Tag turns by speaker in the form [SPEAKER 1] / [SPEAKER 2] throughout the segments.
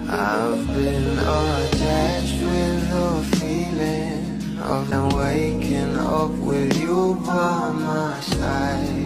[SPEAKER 1] I've been attached with the feeling of waking up with you by my side.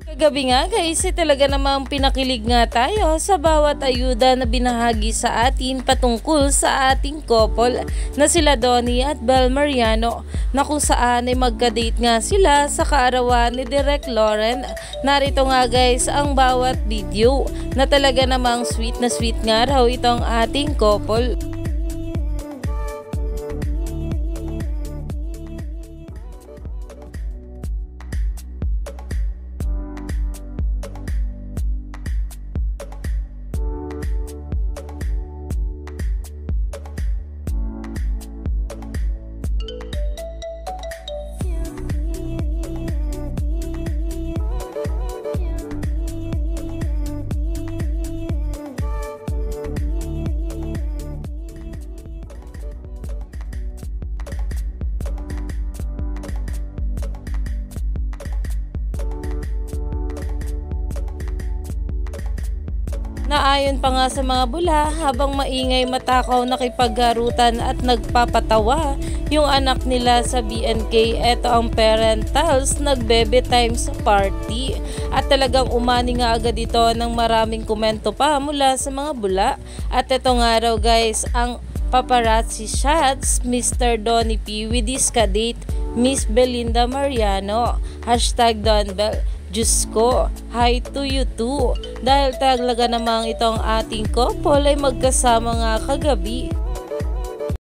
[SPEAKER 2] Kagabi nga guys, talaga namang pinakilig nga tayo sa bawat ayuda na binahagi sa atin patungkol sa ating couple na sila Donnie at Bel Mariano, na kung saan ay magka-date nga sila sa kaarawan ni Direk Lauren. Narito nga guys ang bawat video na talaga namang sweet nga raw itong ating couple. Naayon pa nga sa mga bula, habang maingay matakaw nakipaggarutan at nagpapatawa yung anak nila sa BNK, eto ang parentals nag-bebe time sa party. At talagang umani nga agad ito ng maraming komento pa mula sa mga bula. At eto nga raw guys ang paparazzi shots Mr. Donnie P with his kadate Miss Belinda Mariano. #DonBel. Diyos ko, hi to you too. Dahil talaga namang itong ating couple ay magkasama nga kagabi.